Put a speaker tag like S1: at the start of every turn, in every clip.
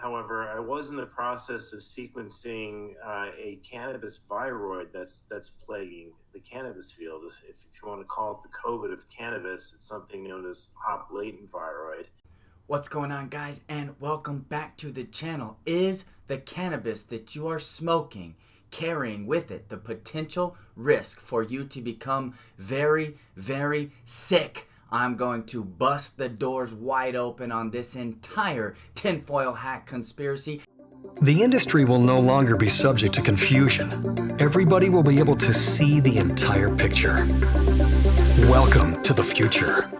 S1: However, I was in the process of sequencing a cannabis viroid that's plaguing the cannabis field. If you want to call it the COVID of cannabis, it's something known as hop latent viroid.
S2: What's going on, guys, and welcome back to the channel. Is the cannabis that you are smoking carrying with it the potential risk for you to become very, very sick? I'm going to bust the doors wide open on this entire tinfoil hat conspiracy.
S3: The industry will no longer be subject to confusion. Everybody will be able to see the entire picture. Welcome to the future.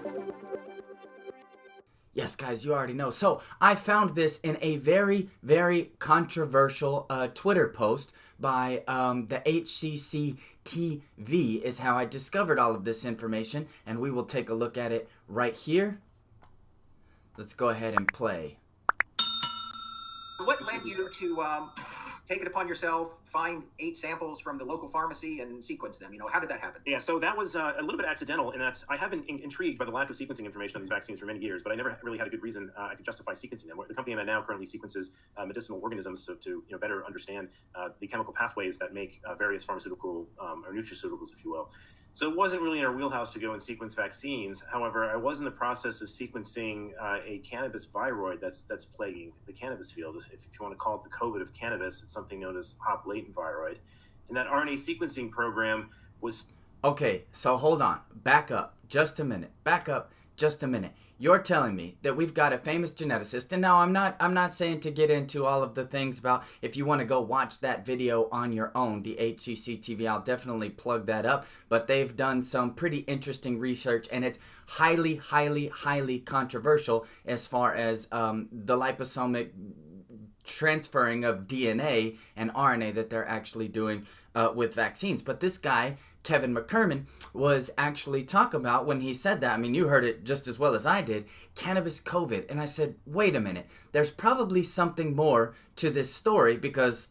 S2: Yes, guys, you already know. So I found this in a very, very controversial Twitter post by the HCC TV is how I discovered all of this information, and we will take a look at it right here. Let's go ahead and play.
S4: What led you to take it upon yourself, find 8 samples from the local pharmacy and sequence them? How did that happen?
S1: Yeah, so that was a little bit accidental in that I have been intrigued by the lack of sequencing information on these vaccines for many years, but I never really had a good reason I could justify sequencing them. The company I'm at now currently sequences medicinal organisms to better understand the chemical pathways that make various pharmaceutical or nutraceuticals, if you will. So it wasn't really in our wheelhouse to go and sequence vaccines. However, I was in the process of sequencing a cannabis viroid that's plaguing the cannabis field. If you want to call it the COVID of cannabis, it's something known as hop latent viroid. And that RNA sequencing program was...
S2: Okay, so hold on. Back up just a minute. Back up just a minute. You're telling me that we've got a famous geneticist, and now I'm not saying to get into all of the things about if you want to go watch that video on your own, the HCC TV, I'll definitely plug that up, but they've done some pretty interesting research, and it's highly, highly, highly controversial as far as the liposomic transferring of DNA and RNA that they're actually doing with vaccines. But this guy, Kevin McCormick, was actually talking about when he said that. I mean, you heard it just as well as I did, cannabis COVID. And I said, wait a minute, there's probably something more to this story because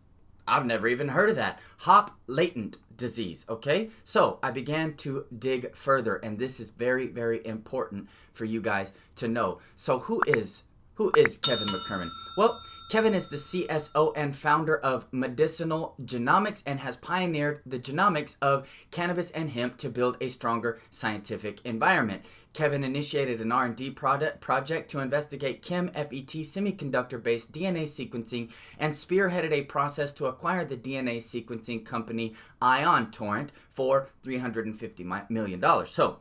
S2: I've never even heard of that. Hop latent disease, okay? So I began to dig further, and this is very, very important for you guys to know. So who is Kevin McCormick? Well, Kevin is the CSO and founder of Medicinal Genomics and has pioneered the genomics of cannabis and hemp to build a stronger scientific environment. Kevin initiated an R&D project to investigate chem-FET semiconductor-based DNA sequencing and spearheaded a process to acquire the DNA sequencing company Ion Torrent for $350 million. So,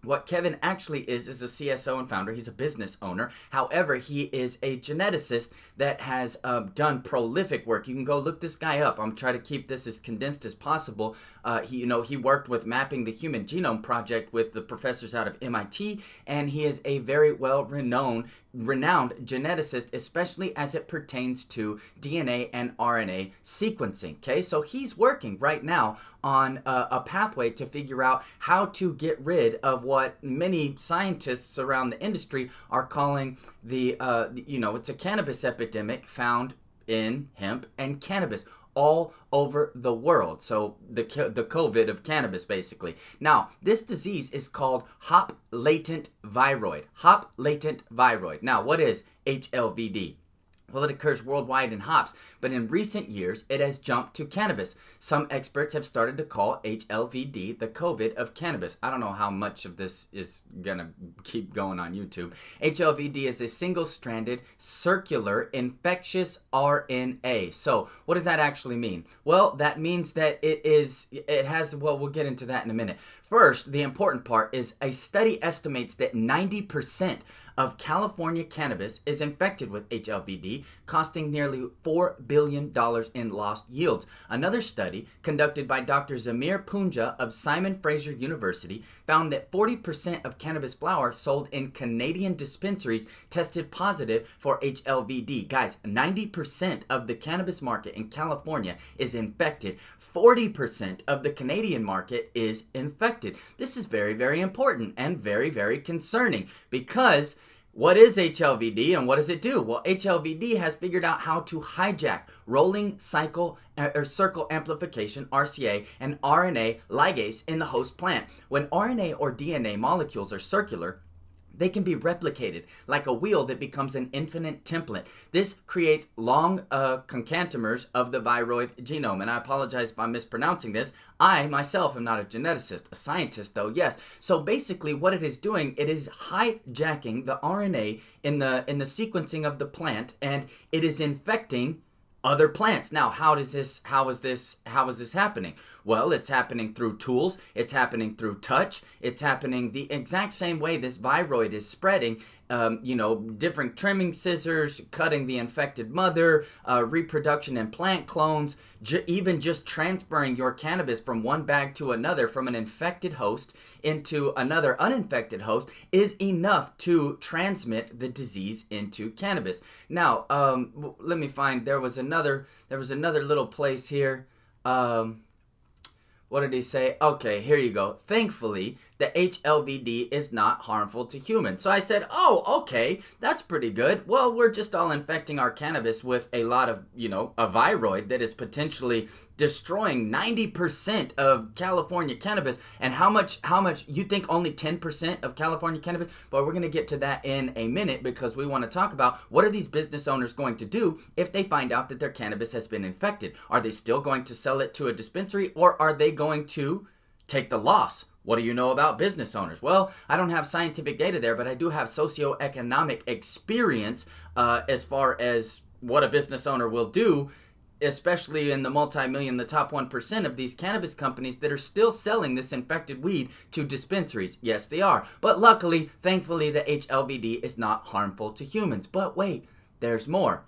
S2: what Kevin actually is a CSO and founder. He's a business owner. However, he is a geneticist that has done prolific work. You can go look this guy up. I'm trying to keep this as condensed as possible. He worked with mapping the Human Genome Project with the professors out of MIT, and he is a very well-renowned geneticist, especially as it pertains to DNA and RNA sequencing. Okay, so he's working right now on a pathway to figure out how to get rid of what many scientists around the industry are calling it's a cannabis epidemic found in hemp and cannabis all over the world. So the COVID of cannabis, basically. Now, this disease is called hop latent viroid. Hop latent viroid. Now, what is HLVD? Well, it occurs worldwide in hops, but in recent years, it has jumped to cannabis. Some experts have started to call HLVD the COVID of cannabis. I don't know how much of this is going to keep going on YouTube. HLVD is a single-stranded, circular, infectious RNA. So, what does that actually mean? Well, that means that we'll get into that in a minute. First, the important part is a study estimates that 90% of California cannabis is infected with HLVD, costing nearly $4 billion in lost yields. Another study conducted by Dr. Zamir Punja of Simon Fraser University found that 40% of cannabis flower sold in Canadian dispensaries tested positive for HLVD. Guys, 90% of the cannabis market in California is infected. 40% of the Canadian market is infected. This is very, very important and very, very concerning because what is HLVD and what does it do? Well, HLVD has figured out how to hijack rolling circle amplification, RCA, and RNA ligase in the host plant. When RNA or DNA molecules are circular, they can be replicated like a wheel that becomes an infinite template. This creates long concantamers of the viroid genome. And I apologize if I'm mispronouncing this. I myself am not a geneticist, a scientist though, yes. So basically what it is doing, it is hijacking the RNA in the sequencing of the plant, and it is infecting other plants. Now, how is this happening? Well, it's happening through tools, it's happening through touch, it's happening the exact same way this viroid is spreading. Different trimming scissors, cutting the infected mother, reproduction in plant clones, even just transferring your cannabis from one bag to another, from an infected host into another uninfected host, is enough to transmit the disease into cannabis. Now, let me find, there was another little place here. What did he say? Okay, here you go. Thankfully, the HLVD is not harmful to humans. So I said, oh, okay, that's pretty good. Well, we're just all infecting our cannabis with a lot of, a viroid that is potentially destroying 90% of California cannabis. And how much, you think only 10% of California cannabis? But we're going to get to that in a minute, because we want to talk about what are these business owners going to do if they find out that their cannabis has been infected? Are they still going to sell it to a dispensary, or are they going to take the loss? What do you know about business owners? Well, I don't have scientific data there, but I do have socioeconomic experience as far as what a business owner will do, especially in the the top 1% of these cannabis companies that are still selling this infected weed to dispensaries. Yes, they are. But luckily, thankfully, the HLVD is not harmful to humans. But wait, there's more.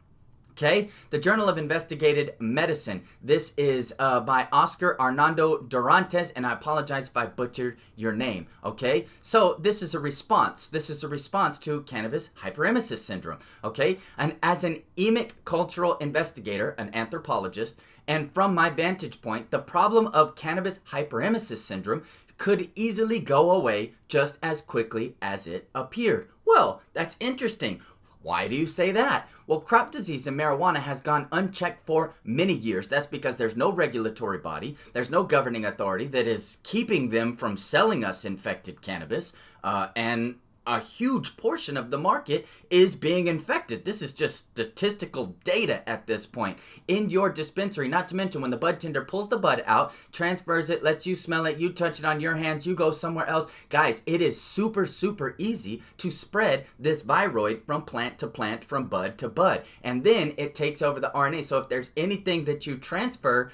S2: Okay, the Journal of Investigated Medicine. This is by Oscar Arnando Durantes, and I apologize if I butchered your name. Okay, so this is a response. This is a response to cannabis hyperemesis syndrome. Okay, and as an emic cultural investigator, an anthropologist, and from my vantage point, the problem of cannabis hyperemesis syndrome could easily go away just as quickly as it appeared. Well, that's interesting. Why do you say that? Well, crop disease in marijuana has gone unchecked for many years. That's because there's no regulatory body, there's no governing authority that is keeping them from selling us infected cannabis, and a huge portion of the market is being infected. This is just statistical data at this point. In your dispensary, not to mention when the bud tender pulls the bud out, transfers it, lets you smell it, you touch it on your hands, you go somewhere else. Guys, it is super, super easy to spread this viroid from plant to plant, from bud to bud. And then it takes over the RNA. So if there's anything that you transfer,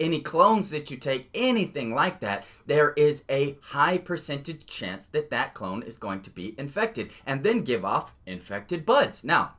S2: any clones that you take, anything like that, there is a high percentage chance that that clone is going to be infected and then give off infected buds. Now,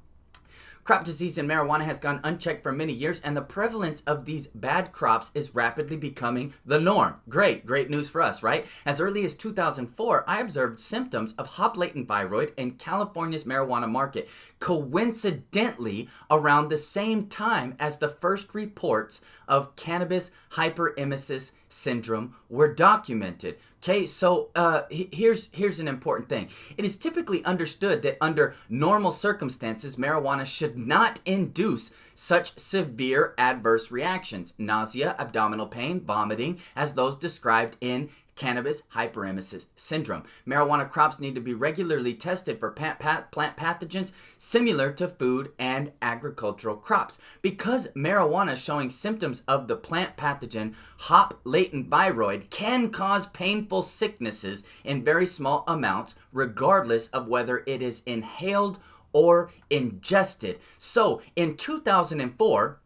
S2: crop disease in marijuana has gone unchecked for many years, and the prevalence of these bad crops is rapidly becoming the norm. Great news for us, right? As early as 2004, I observed symptoms of hop latent viroid in California's marijuana market, coincidentally around the same time as the first reports of cannabis hyperemesis syndrome were documented. Okay, so here's an important thing. It is typically understood that under normal circumstances, marijuana should not induce such severe adverse reactions, nausea, abdominal pain, vomiting, as those described in cannabis hyperemesis syndrome. Marijuana crops need to be regularly tested for plant pathogens similar to food and agricultural crops. Because marijuana showing symptoms of the plant pathogen hop latent viroid can cause painful sicknesses in very small amounts, regardless of whether it is inhaled or ingested. So in 2004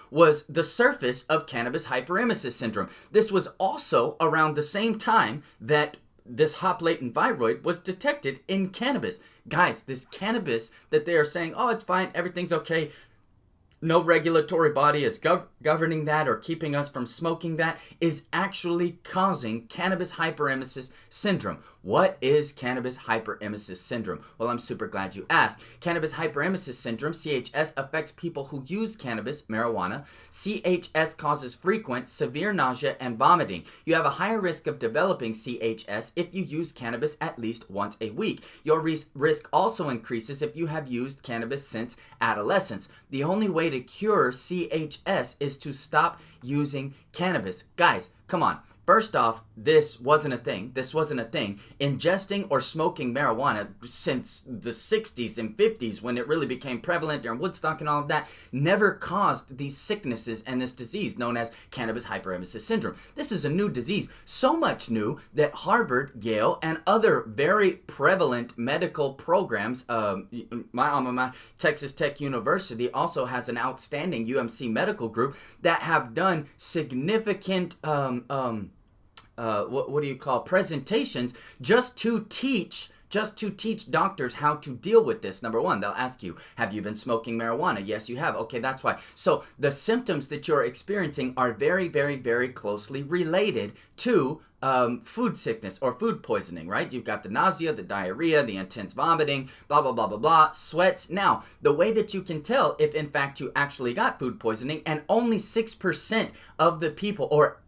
S2: was the surface of cannabis hyperemesis syndrome. This was also around the same time that this hop latent viroid was detected in cannabis. Guys, this cannabis that they are saying, oh, it's fine, everything's okay, no regulatory body is governing that or keeping us from smoking that, is actually causing cannabis hyperemesis syndrome. What is cannabis hyperemesis syndrome? Well, I'm super glad you asked. Cannabis hyperemesis syndrome, CHS, affects people who use cannabis, marijuana. CHS causes frequent, severe nausea and vomiting. You have a higher risk of developing CHS if you use cannabis at least once a week. Your risk also increases if you have used cannabis since adolescence. The only way to cure CHS is to stop using cannabis. Guys, come on. First off, this wasn't a thing. This wasn't a thing. Ingesting or smoking marijuana since the 60s and 50s, when it really became prevalent during Woodstock and all of that, never caused these sicknesses and this disease known as cannabis hyperemesis syndrome. This is a new disease, so much new that Harvard, Yale, and other very prevalent medical programs, my alma mater, Texas Tech University, also has an outstanding UMC medical group that have done significant what do you call presentations just to teach doctors how to deal with this. Number one, they'll ask you, have you been smoking marijuana? Yes, you have. Okay, that's why. So the symptoms that you're experiencing are very, very, very closely related to food sickness or food poisoning, right? You've got the nausea, the diarrhea, the intense vomiting, blah, blah, blah, blah, blah, sweats. Now, the way that you can tell if in fact you actually got food poisoning, and only 6% of the people, or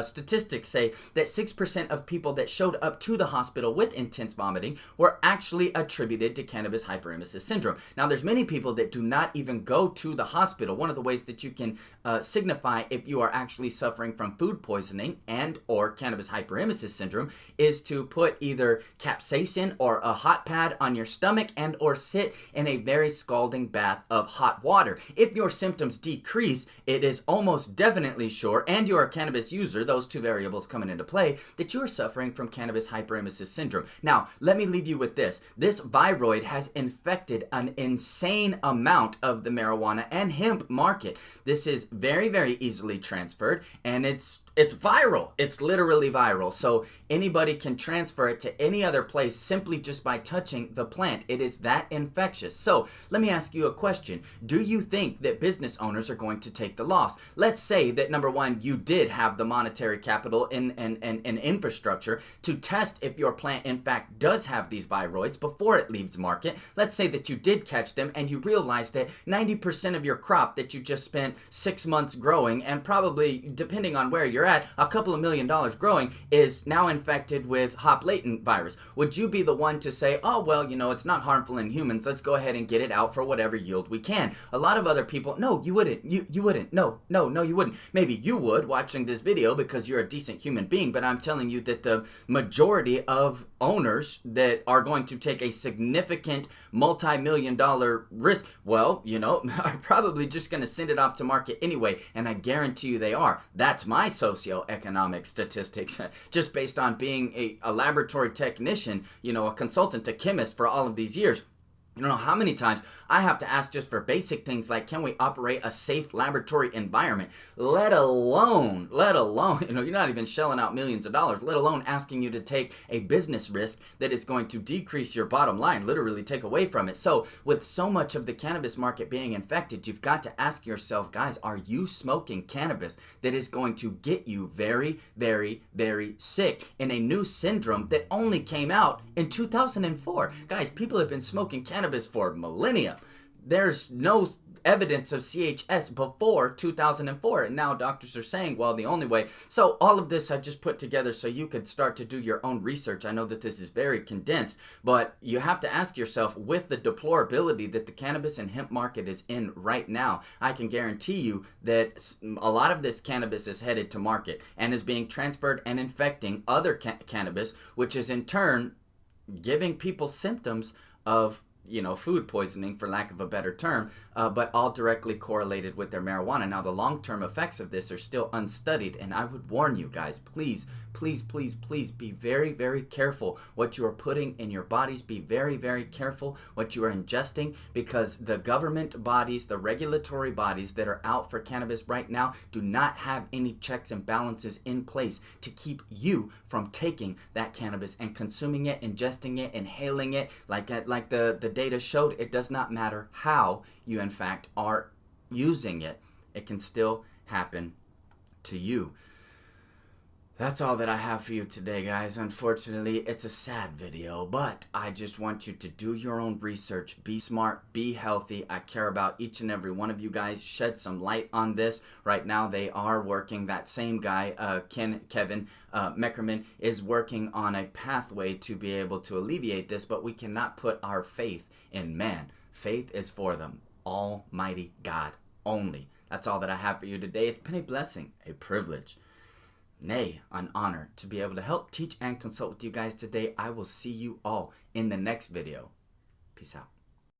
S2: statistics say that 6% of people that showed up to the hospital with intense vomiting were actually attributed to cannabis hyperemesis syndrome. Now, there's many people that do not even go to the hospital. One of the ways that you can signify if you are actually suffering from food poisoning and or cannabis hyperemesis syndrome is to put either capsaicin or a hot pad on your stomach and or sit in a very scalding bath of hot water. If your symptoms decrease, it is almost definitely sure, and you're a cannabis user, those two variables coming into play, that you're suffering from cannabis hyperemesis syndrome. Now, let me leave you with this. This viroid has infected an insane amount of the marijuana and hemp market. This is very, very easily transferred, and it's viral. It's literally viral. So anybody can transfer it to any other place simply just by touching the plant. It is that infectious. So let me ask you a question. Do you think that business owners are going to take the loss? Let's say that, number one, you did have the monetary capital and infrastructure to test if your plant in fact does have these viroids before it leaves market. Let's say that you did catch them and you realized that 90% of your crop that you just spent 6 months growing, and probably, depending on where you're at, a couple of $1 million growing, is now infected with hop latent virus. Would you be the one to say, oh, well, you know, it's not harmful in humans, let's go ahead and get it out for whatever yield we can? A lot of other people, no, you wouldn't. You wouldn't. No, you wouldn't. Maybe you would watching this video because you're a decent human being, but I'm telling you that the majority of owners that are going to take a significant multi-million-dollar risk, well, you know, are probably just going to send it off to market anyway, and I guarantee you they are. That's my socioeconomic statistics, just based on being a laboratory technician, you know, a consultant, a chemist for all of these years. You don't know how many times I have to ask just for basic things like, can we operate a safe laboratory environment? Let alone, you know, you're not even shelling out millions of dollars, let alone asking you to take a business risk that is going to decrease your bottom line, literally take away from it. So with so much of the cannabis market being infected, you've got to ask yourself, guys, are you smoking cannabis that is going to get you very, very, very sick in a new syndrome that only came out in 2004? Guys, people have been smoking cannabis for millennia. There's no evidence of CHS before 2004, and now doctors are saying, well, the only way. So all of this I just put together so you could start to do your own research. I know that this is very condensed, but you have to ask yourself, with the deplorability that the cannabis and hemp market is in right now, I can guarantee you that a lot of this cannabis is headed to market and is being transferred and infecting other cannabis, which is in turn giving people symptoms of, you know, food poisoning, for lack of a better term, but all directly correlated with their marijuana. Now, the long-term effects of this are still unstudied, and I would warn you guys, please, please, please, please be very, very careful what you are putting in your bodies. Be very, very careful what you are ingesting, because the government bodies, the regulatory bodies that are out for cannabis right now do not have any checks and balances in place to keep you from taking that cannabis and consuming it, ingesting it, inhaling it. Like the data showed, it does not matter how you in fact are using it, it can still happen to you. That's all that I have for you today, guys. Unfortunately, it's a sad video, but I just want you to do your own research. Be smart, be healthy. I care about each and every one of you guys. Shed some light on this. Right now, they are working. That same guy, Kevin Meckerman, is working on a pathway to be able to alleviate this, but we cannot put our faith in man. Faith is for the Almighty God only. That's all that I have for you today. It's been a blessing, a privilege. nay, an honor to be able to help teach and consult with you guys today. I will see you all in the next video. Peace out.